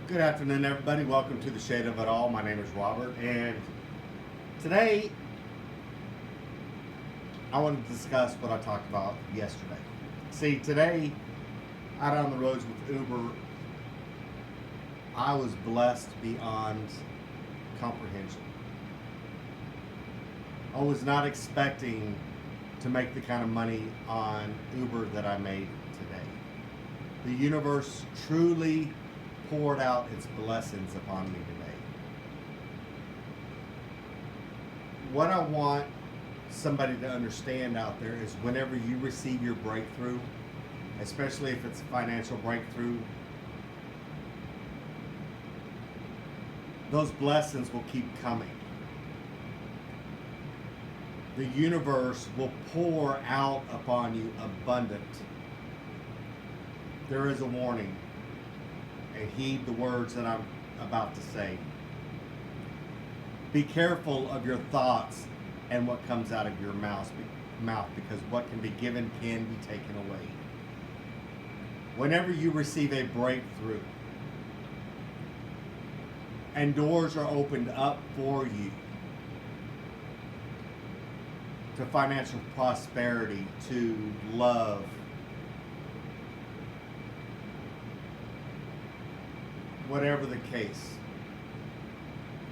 Good afternoon, everybody. Welcome to the Shade of It All. My name is Robert, and today I want to discuss what I talked about yesterday. See, today, out on the roads with Uber, I was blessed beyond comprehension. I was not expecting to make the kind of money on Uber that I made today. The universe truly poured out its blessings upon me today. What I want somebody to understand out there is whenever you receive your breakthrough, especially if it's a financial breakthrough, those blessings will keep coming. The universe will pour out upon you abundant. There is a warning, and heed the words that I'm about to say. Be careful of your thoughts and what comes out of your mouth, because what can be given can be taken away. Whenever you receive a breakthrough and doors are opened up for you to financial prosperity, to love, whatever the case,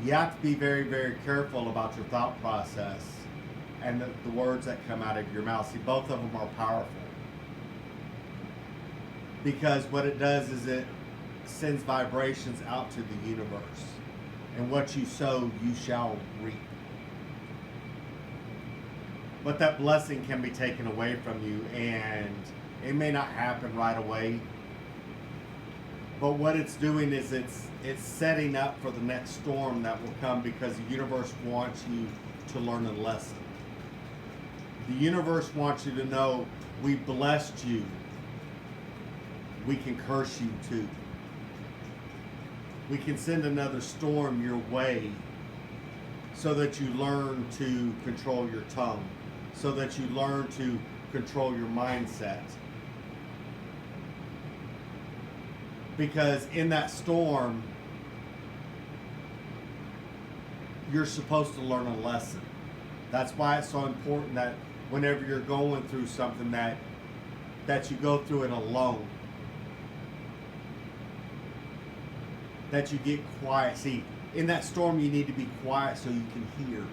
you have to be very, very careful about your thought process and the words that come out of your mouth. See, both of them are powerful, because what it does is it sends vibrations out to the universe, and what you sow, you shall reap. But that blessing can be taken away from you, and it may not happen right away. But what it's doing is it's setting up for the next storm that will come, because the universe wants you to learn a lesson. The universe wants you to know, we blessed you. We can curse you too. We can send another storm your way so that you learn to control your tongue, so that you learn to control your mindset. Because in that storm, you're supposed to learn a lesson. That's why it's so important that whenever you're going through something, that you go through it alone. That you get quiet. See, in that storm, you need to be quiet so you can hear.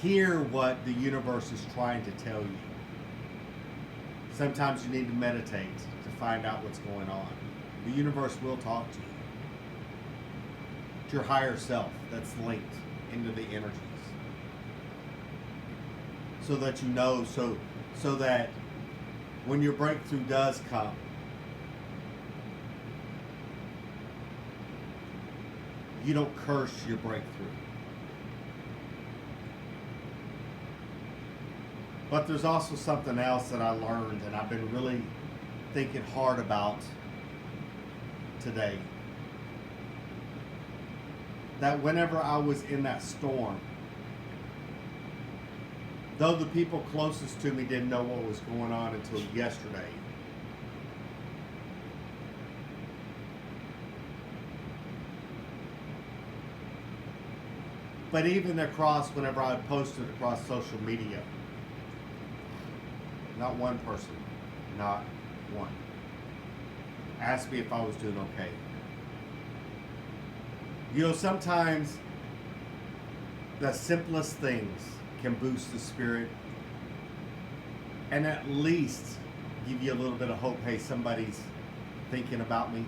Hear what the universe is trying to tell you. Sometimes you need to meditate to find out what's going on. The universe will talk to you. It's your higher self that's linked into the energies. So that you know, so that when your breakthrough does come, you don't curse your breakthrough. But there's also something else that I learned, and I've been really thinking hard about today. That whenever I was in that storm, though the people closest to me didn't know what was going on until yesterday, but even whenever I posted across social media, not one person, not one, asked me if I was doing okay. You know, sometimes the simplest things can boost the spirit and at least give you a little bit of hope. Hey, somebody's thinking about me.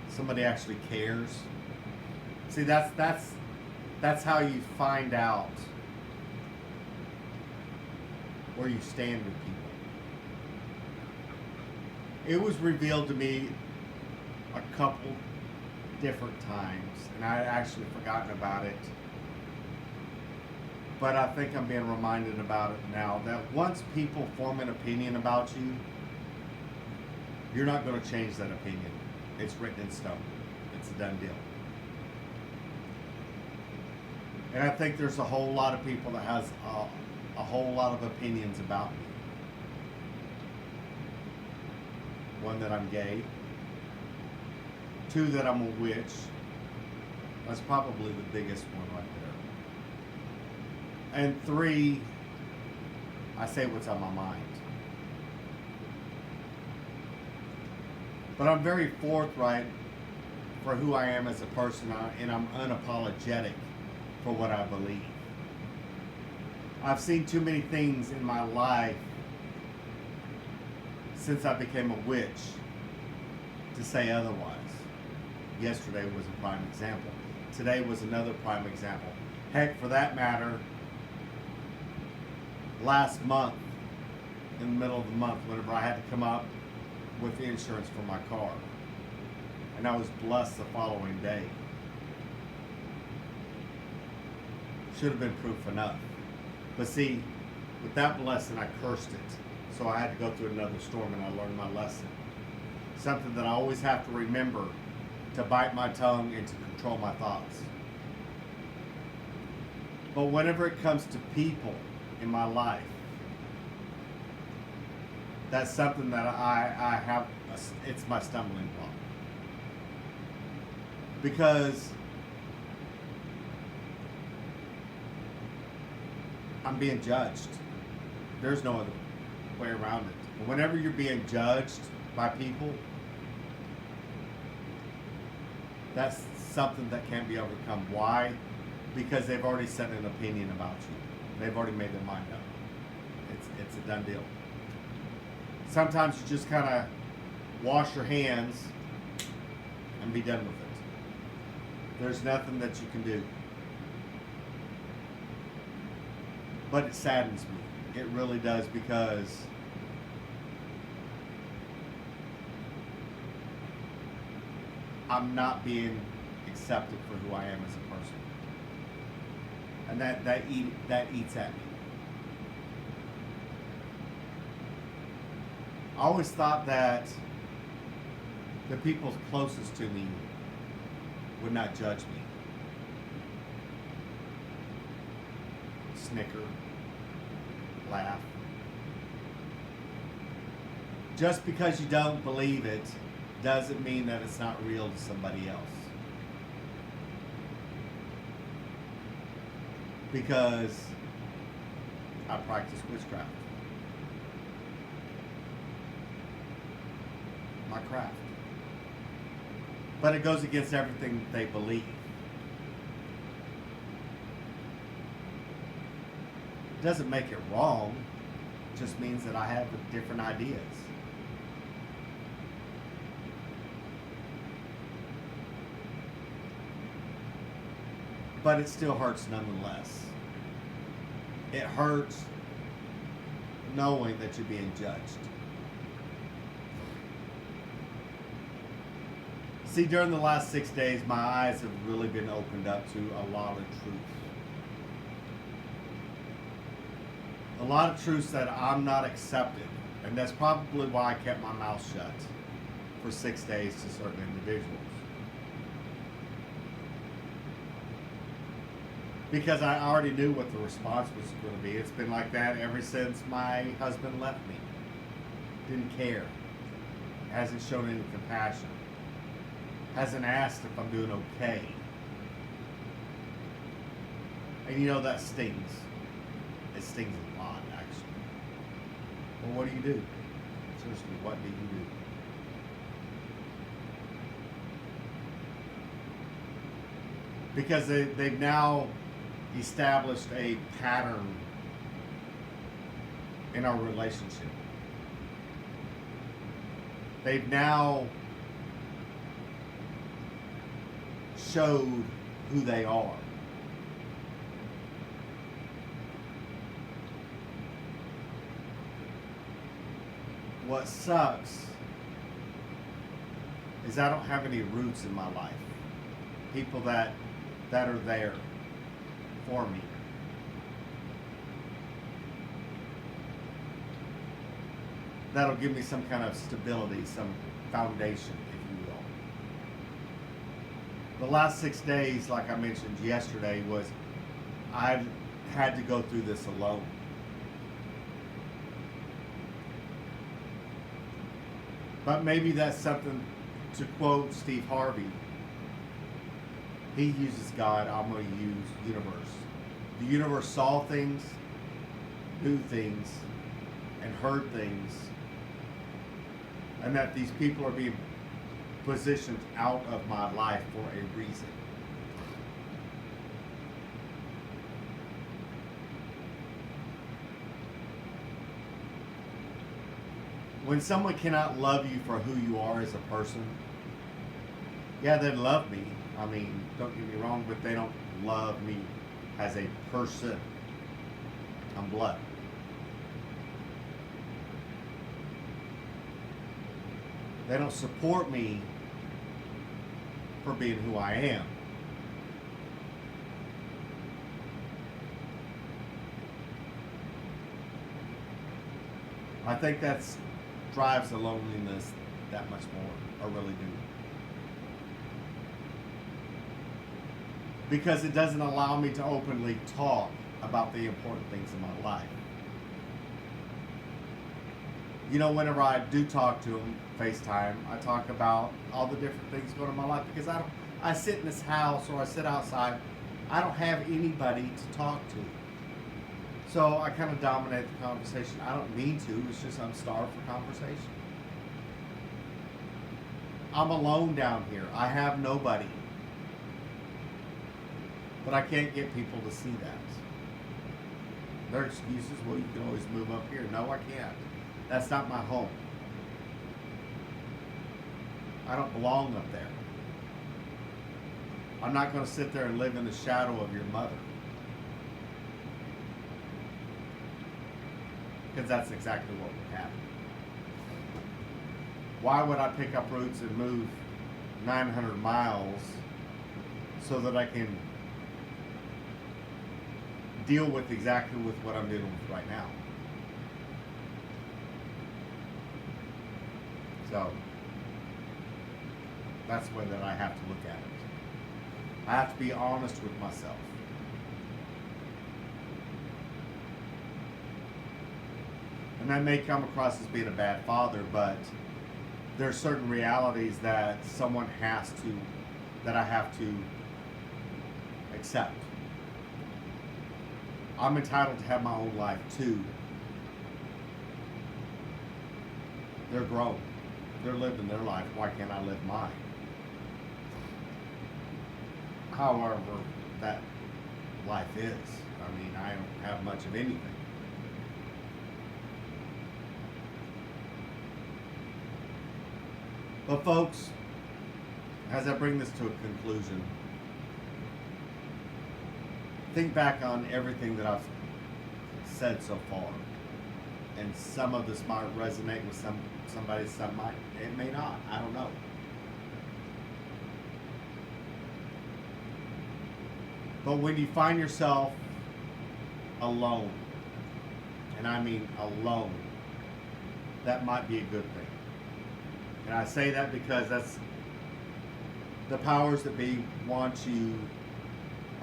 Somebody actually cares. See, that's how you find out where you stand with people. It was revealed to me a couple different times, and I had actually forgotten about it. But I think I'm being reminded about it now, that once people form an opinion about you, you're not going to change that opinion. It's written in stone. It's a done deal. And I think there's a whole lot of people that has a whole lot of opinions about me. One, that I'm gay. Two, that I'm a witch. That's probably the biggest one right there. And three, I say what's on my mind. But I'm very forthright for who I am as a person, and I'm unapologetic for what I believe. I've seen too many things in my life since I became a witch to say otherwise. Yesterday was a prime example. Today was another prime example. Heck, for that matter, last month, in the middle of the month, whenever I had to come up with insurance for my car, and I was blessed the following day. Should have been proof enough. But see, with that blessing, I cursed it. So I had to go through another storm, and I learned my lesson. Something that I always have to remember, to bite my tongue and to control my thoughts. But whenever it comes to people in my life, that's something that I have, it's my stumbling block. Because I'm being judged. There's no other way around it. And whenever you're being judged by people, that's something that can't be overcome. Why? Because they've already set an opinion about you. They've already made their mind up. It's a done deal. Sometimes you just kind of wash your hands and be done with it. There's nothing that you can do. But it saddens me. It really does, because I'm not being accepted for who I am as a person. And that eats at me. I always thought that the people closest to me would not judge me. Snicker, laugh. Just because you don't believe it doesn't mean that it's not real to somebody else. Because I practice witchcraft. My craft. But it goes against everything they believe. It doesn't make it wrong. It just means that I have different ideas. But it still hurts nonetheless. It hurts knowing that you're being judged. See, during the last 6 days, my eyes have really been opened up to a lot of truth. A lot of truths that I'm not accepted. And that's probably why I kept my mouth shut for 6 days to certain individuals. Because I already knew what the response was going to be. It's been like that ever since my husband left me. Didn't care. Hasn't shown any compassion. Hasn't asked if I'm doing okay. And you know, that stings. It stings a lot, actually. Well, what do you do? Seriously, what do you do? Because they've now established a pattern in our relationship. They've now showed who they are. What sucks is I don't have any roots in my life. People that are there for me. That'll give me some kind of stability, some foundation, if you will. The last 6 days, like I mentioned yesterday, was I had to go through this alone. But maybe that's something, to quote Steve Harvey, he uses God, I'm going to use universe. The universe saw things, knew things, and heard things, and that these people are being positioned out of my life for a reason. When someone cannot love you for who you are as a person, yeah, they love me. I mean, don't get me wrong, but they don't love me as a person. I'm blood. They don't support me for being who I am. I think that's drives the loneliness that much more. I really do. Because it doesn't allow me to openly talk about the important things in my life. You know, whenever I do talk to them, FaceTime, I talk about all the different things going on in my life because I sit in this house or I sit outside. I don't have anybody to talk to. So I kind of dominate the conversation. I don't mean to, it's just I'm starved for conversation. I'm alone down here. I have nobody. But I can't get people to see that. Their excuses, well, you can always move up here. No, I can't. That's not my home. I don't belong up there. I'm not going to sit there and live in the shadow of your mother. Because that's exactly what would happen. Why would I pick up roots and move 900 miles so that I can deal with exactly with what I'm dealing with right now? So that's the way that I have to look at it. I have to be honest with myself. And that may come across as being a bad father, but there are certain realities that I have to accept. I'm entitled to have my own life too. They're grown. They're living their life. Why can't I live mine? However, that life is. I mean, I don't have much of anything. But folks, as I bring this to a conclusion, think back on everything that I've said so far. And some of this might resonate with somebody, some might, it may not. I don't know. But when you find yourself alone, and I mean alone, that might be a good thing. And I say that because that's the powers that be want you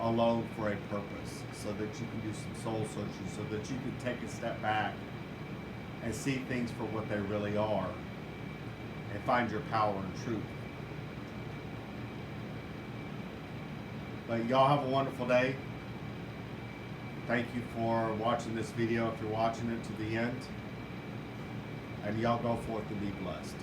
alone for a purpose, so that you can do some soul searching, so that you can take a step back and see things for what they really are and find your power and truth. But y'all have a wonderful day. Thank you for watching this video if you're watching it to the end. And y'all go forth and be blessed.